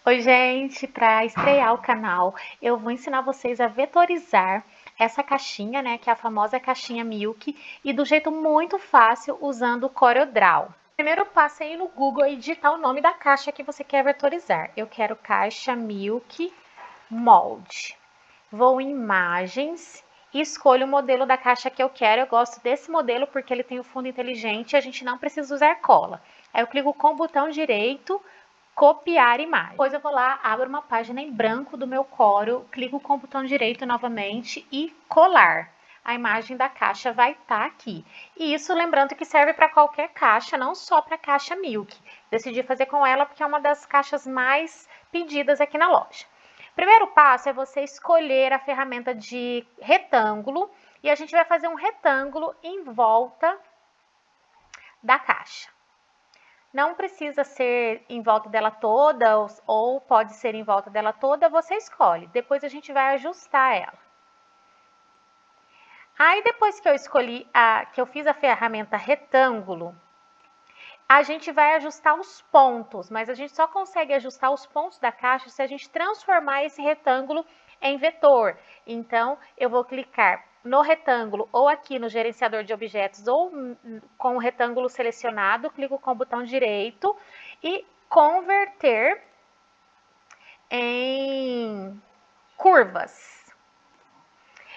Oi, gente, para estrear o canal, eu vou ensinar vocês a vetorizar essa caixinha, né, que é a famosa caixinha Milk, e do jeito muito fácil usando o CorelDRAW. Primeiro passo é ir no Google e digitar o nome da caixa que você quer vetorizar. Eu quero caixa Milk Mold. Vou em imagens e escolho o modelo da caixa que eu quero. Eu gosto desse modelo porque ele tem o fundo inteligente e a gente não precisa usar cola. Aí eu clico com o botão direito, copiar imagem. Depois eu vou lá, abro uma página em branco do meu Corel, clico com o botão direito novamente e colar. A imagem da caixa vai estar aqui. E isso lembrando que serve para qualquer caixa, não só para a caixa Milk. Decidi fazer com ela porque é uma das caixas mais pedidas aqui na loja. Primeiro passo é você escolher a ferramenta de retângulo e a gente vai fazer um retângulo em volta da caixa. Não precisa ser em volta dela toda ou pode ser em volta dela toda, você escolhe. Depois a gente vai ajustar ela. Aí depois que eu escolhi, que eu fiz a ferramenta retângulo, a gente vai ajustar os pontos, mas a gente só consegue ajustar os pontos da caixa se a gente transformar esse retângulo em vetor. Então, eu vou clicar no retângulo ou aqui no gerenciador de objetos ou com o retângulo selecionado, clico com o botão direito e converter em curvas.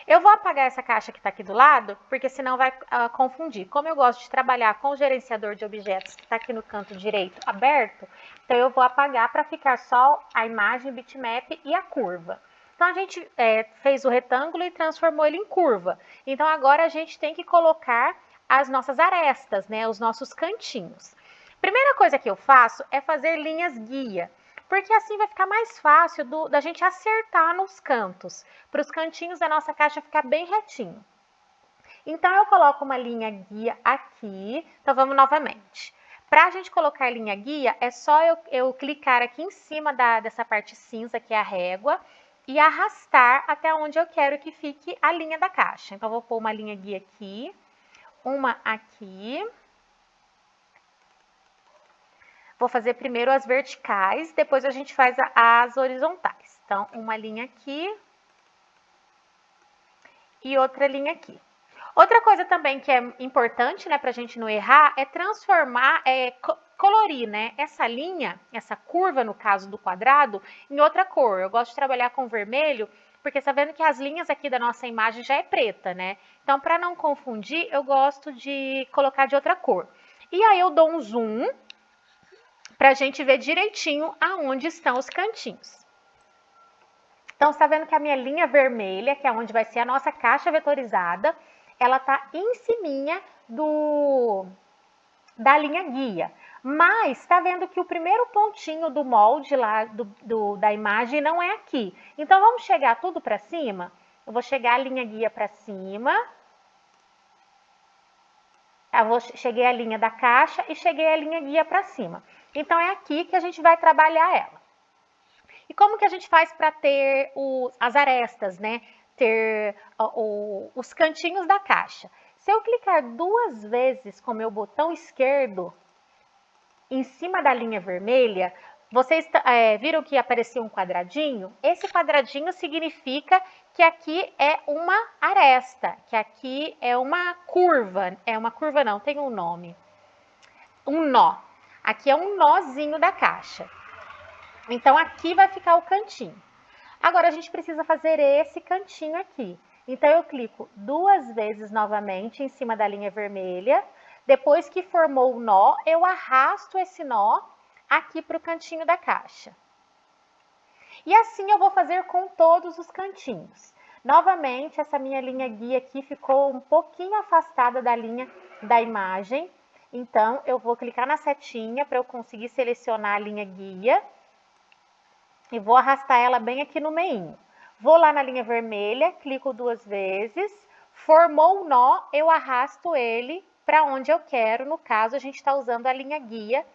Eu vou apagar essa caixa que está aqui do lado, porque senão vai confundir. Como eu gosto de trabalhar com o gerenciador de objetos que está aqui no canto direito aberto, então eu vou apagar para ficar só a imagem, bitmap e a curva. Então a gente fez o retângulo e transformou ele em curva. Então agora a gente tem que colocar as nossas arestas, né, os nossos cantinhos. Primeira coisa que eu faço é fazer linhas guia, porque assim vai ficar mais fácil da gente acertar nos cantos, para os cantinhos da nossa caixa ficar bem retinho. Então, eu coloco uma linha guia aqui, então vamos novamente. Para a gente colocar linha guia, é só eu clicar aqui em cima dessa parte cinza, que é a régua, e arrastar até onde eu quero que fique a linha da caixa. Então, vou pôr uma linha guia aqui, uma aqui. Vou fazer primeiro as verticais, depois a gente faz as horizontais. Então, uma linha aqui e outra linha aqui. Outra coisa também que é importante, né, pra gente não errar, é transformar, colorir, né, essa linha, essa curva, no caso do quadrado, em outra cor. Eu gosto de trabalhar com vermelho, porque tá vendo que as linhas aqui da nossa imagem já é preta, né? Então, para não confundir, eu gosto de colocar de outra cor. E aí eu dou um zoom para a gente ver direitinho aonde estão os cantinhos. Então, você está vendo que a minha linha vermelha, que é onde vai ser a nossa caixa vetorizada, ela está em ciminha da linha guia. Mas, está vendo que o primeiro pontinho do molde lá, da imagem, não é aqui. Então, vamos chegar tudo para cima? Eu vou chegar a linha guia para cima. Cheguei a linha da caixa e cheguei a linha guia para cima. Então, é aqui que a gente vai trabalhar ela. E como que a gente faz para ter as arestas, né? Ter os cantinhos da caixa. Se eu clicar 2 vezes com o meu botão esquerdo em cima da linha vermelha, vocês viram que apareceu um quadradinho? Esse quadradinho significa que aqui é uma aresta, que aqui é uma curva. É uma curva não, tem um nome. Um nó. Aqui é um nozinho da caixa. Então, aqui vai ficar o cantinho. Agora, a gente precisa fazer esse cantinho aqui. Então, eu clico 2 vezes novamente em cima da linha vermelha. Depois que formou o nó, eu arrasto esse nó aqui para o cantinho da caixa. E assim eu vou fazer com todos os cantinhos. Novamente, essa minha linha guia aqui ficou um pouquinho afastada da linha da imagem. Então, eu vou clicar na setinha para eu conseguir selecionar a linha guia. E vou arrastar ela bem aqui no meio. Vou lá na linha vermelha, clico 2 vezes, formou o nó, eu arrasto ele para onde eu quero. No caso, a gente está usando a linha guia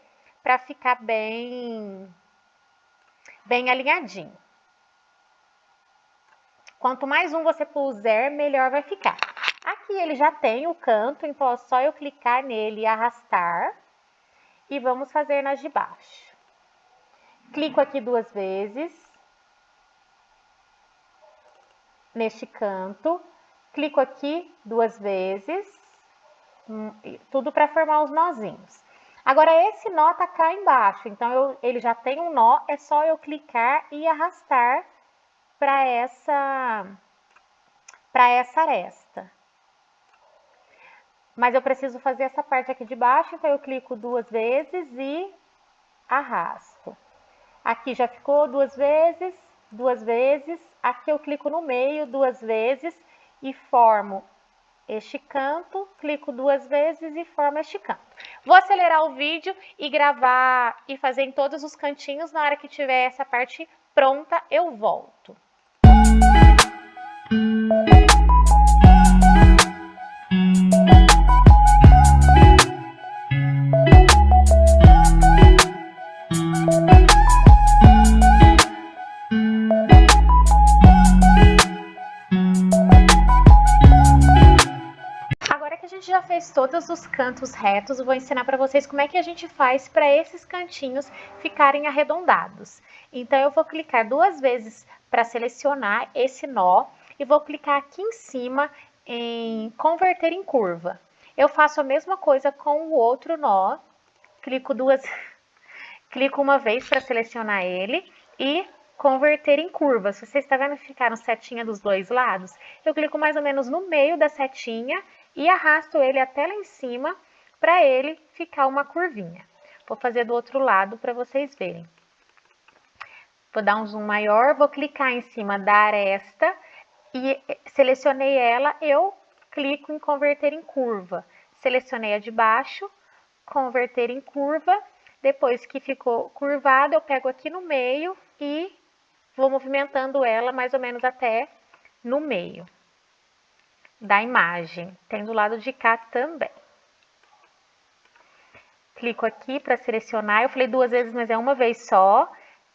para ficar bem alinhadinho. Quanto mais um você puser, melhor vai ficar. Aqui ele já tem o canto, então é só eu clicar nele e arrastar. E vamos fazer nas de baixo. clico aqui 2 vezes, neste canto, clico aqui 2 vezes, tudo para formar os nozinhos. Agora, esse nó tá cá embaixo, então ele já tem um nó, é só eu clicar e arrastar para essa aresta. Mas eu preciso fazer essa parte aqui de baixo, então eu clico 2 vezes e arrasto. Aqui já ficou 2 vezes, 2 vezes. Aqui eu clico no meio 2 vezes e formo este canto, clico 2 vezes e formo este canto. Vou acelerar o vídeo e gravar e fazer em todos os cantinhos. Na hora que tiver essa parte pronta, eu volto. Já fez todos os cantos retos, eu vou ensinar para vocês como é que a gente faz para esses cantinhos ficarem arredondados. Então, eu vou clicar 2 vezes para selecionar esse nó e vou clicar aqui em cima em converter em curva. Eu faço a mesma coisa com o outro nó, clico uma vez para selecionar ele e converter em curva. Se você está vendo que ficaram setinha dos dois lados, eu clico mais ou menos no meio da setinha e arrasto ele até lá em cima para ele ficar uma curvinha. Vou fazer do outro lado para vocês verem. Vou dar um zoom maior, vou clicar em cima da aresta e selecionei ela, eu clico em converter em curva. Selecionei a de baixo, converter em curva. Depois que ficou curvada, eu pego aqui no meio e vou movimentando ela mais ou menos até no meio da imagem. Tem do lado de cá também. Clico aqui para selecionar. Eu falei 2 vezes, mas é uma vez só.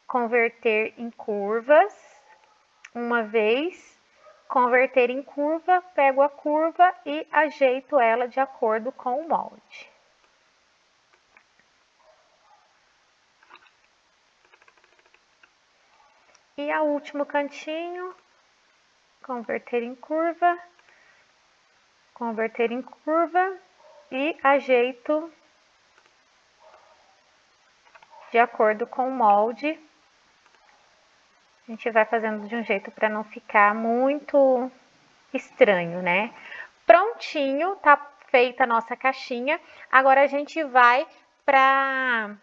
Converter em curvas. Uma vez. Converter em curva. Pego a curva e ajeito ela de acordo com o molde. E o último cantinho. Converter em curva. Converter em curva e ajeito de acordo com o molde. A gente vai fazendo de um jeito para não ficar muito estranho, né? Prontinho, tá feita a nossa caixinha. Agora a gente vai para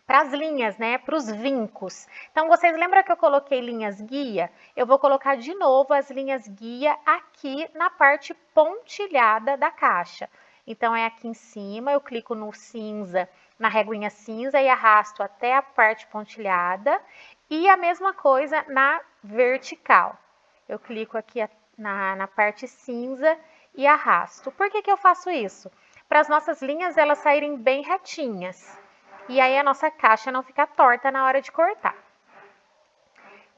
as linhas, né? Para os vincos. Então, vocês lembram que eu coloquei linhas guia? Eu vou colocar de novo as linhas guia aqui na parte pontilhada da caixa. Então, é aqui em cima, eu clico no cinza, na reguinha cinza e arrasto até a parte pontilhada. E a mesma coisa na vertical. Eu clico aqui na parte cinza e arrasto. Por que eu faço isso? Para as nossas linhas elas saírem bem retinhas. E aí a nossa caixa não fica torta na hora de cortar.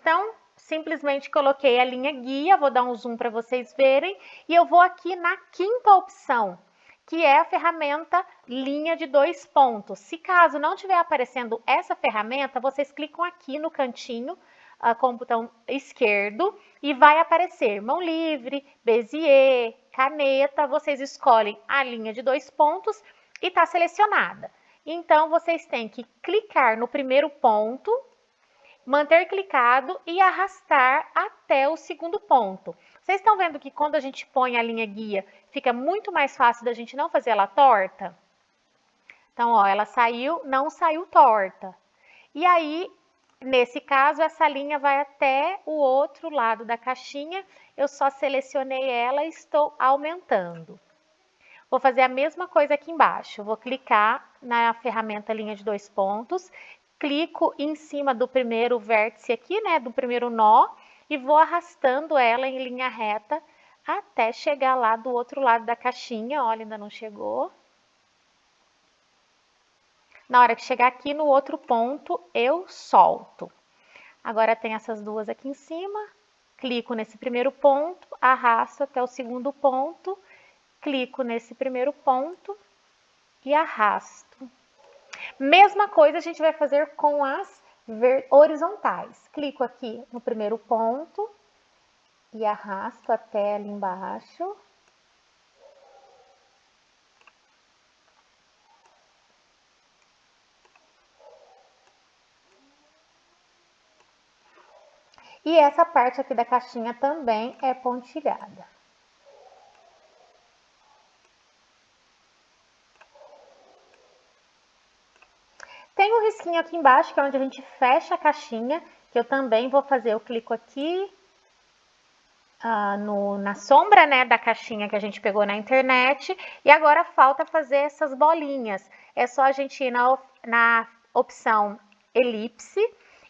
Então, simplesmente coloquei a linha guia, vou dar um zoom para vocês verem. E eu vou aqui na 5ª opção, que é a ferramenta linha de 2 pontos. Se caso não estiver aparecendo essa ferramenta, vocês clicam aqui no cantinho com o botão esquerdo e vai aparecer mão livre, Bezier, caneta. Vocês escolhem a linha de 2 pontos e está selecionada. Então, vocês têm que clicar no primeiro ponto, manter clicado e arrastar até o 2º ponto. Vocês estão vendo que quando a gente põe a linha guia, fica muito mais fácil da gente não fazer ela torta? Então, ó, ela saiu, não saiu torta. E aí, nesse caso, essa linha vai até o outro lado da caixinha. Eu só selecionei ela e estou aumentando. Vou fazer a mesma coisa aqui embaixo. Vou clicar na ferramenta linha de 2 pontos, clico em cima do primeiro vértice aqui, né, do primeiro nó, e vou arrastando ela em linha reta até chegar lá do outro lado da caixinha. Olha, ainda não chegou. Na hora que chegar aqui no outro ponto, eu solto. Agora tem essas duas aqui em cima, clico nesse primeiro ponto, arrasto até o 2º ponto, clico nesse primeiro ponto e arrasto. Mesma coisa a gente vai fazer com as horizontais. Clico aqui no primeiro ponto e arrasto até ali embaixo. E essa parte aqui da caixinha também é pontilhada. Tem um risquinho aqui embaixo, que é onde a gente fecha a caixinha, que eu também vou fazer. Eu clico aqui na sombra, né, da caixinha que a gente pegou na internet. E agora falta fazer essas bolinhas. É só a gente ir na opção elipse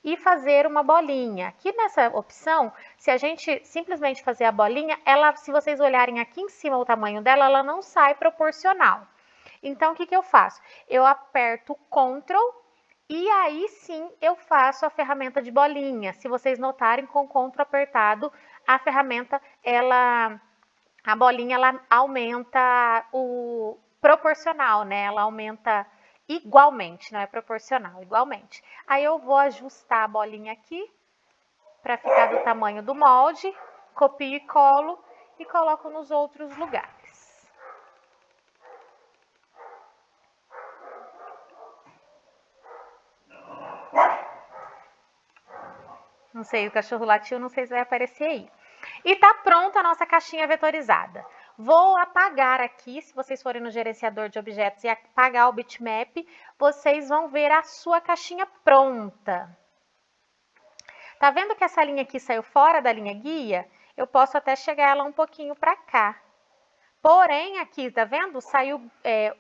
e fazer uma bolinha. Aqui nessa opção, se a gente simplesmente fazer a bolinha, ela, se vocês olharem aqui em cima o tamanho dela, ela não sai proporcional. Então, o que eu faço? Eu aperto Ctrl e aí sim eu faço a ferramenta de bolinha. Se vocês notarem, com Ctrl apertado, a ferramenta, a bolinha, ela aumenta o proporcional, né? Ela aumenta igualmente, não é proporcional, igualmente. Aí eu vou ajustar a bolinha aqui para ficar do tamanho do molde, copio e colo e coloco nos outros lugares. Não sei, o cachorro latiu, não sei se vai aparecer aí. E tá pronta a nossa caixinha vetorizada. Vou apagar aqui, se vocês forem no gerenciador de objetos e apagar o bitmap, vocês vão ver a sua caixinha pronta. Tá vendo que essa linha aqui saiu fora da linha guia? Eu posso até chegar ela um pouquinho para cá. Porém, aqui, tá vendo? Saiu,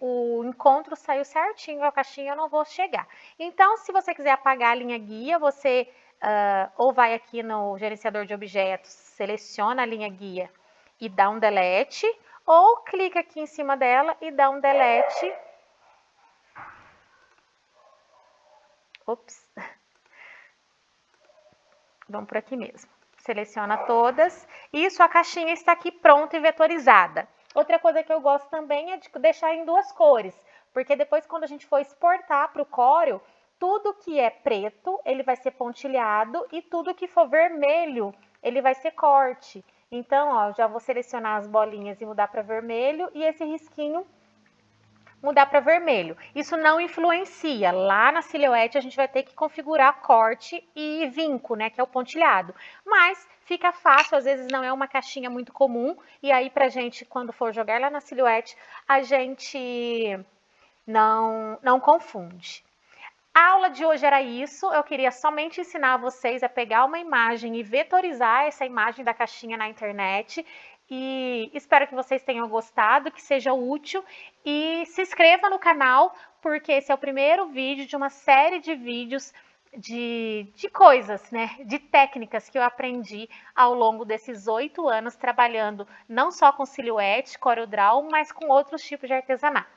o encontro saiu certinho, a caixinha eu não vou chegar. Então, se você quiser apagar a linha guia, você ou vai aqui no gerenciador de objetos, seleciona a linha guia e dá um delete, ou clica aqui em cima dela e dá um delete. Ops. Vamos por aqui mesmo. Seleciona todas e sua caixinha está aqui pronta e vetorizada. Outra coisa que eu gosto também é de deixar em duas cores, porque depois quando a gente for exportar para o Corel, tudo que é preto, ele vai ser pontilhado e tudo que for vermelho, ele vai ser corte. Então, ó, eu já vou selecionar as bolinhas e mudar para vermelho e esse risquinho mudar para vermelho. Isso não influencia. Lá na silhuete a gente vai ter que configurar corte e vinco, né, que é o pontilhado. Mas fica fácil, às vezes não é uma caixinha muito comum, e aí pra gente, quando for jogar lá na silhuete, a gente não confunde. A aula de hoje era isso, eu queria somente ensinar vocês a pegar uma imagem e vetorizar essa imagem da caixinha na internet. E espero que vocês tenham gostado, que seja útil. E se inscreva no canal, porque esse é o primeiro vídeo de uma série de vídeos de coisas, né? De técnicas que eu aprendi ao longo desses 8 anos trabalhando não só com silhuete, CorelDRAW, mas com outros tipos de artesanato.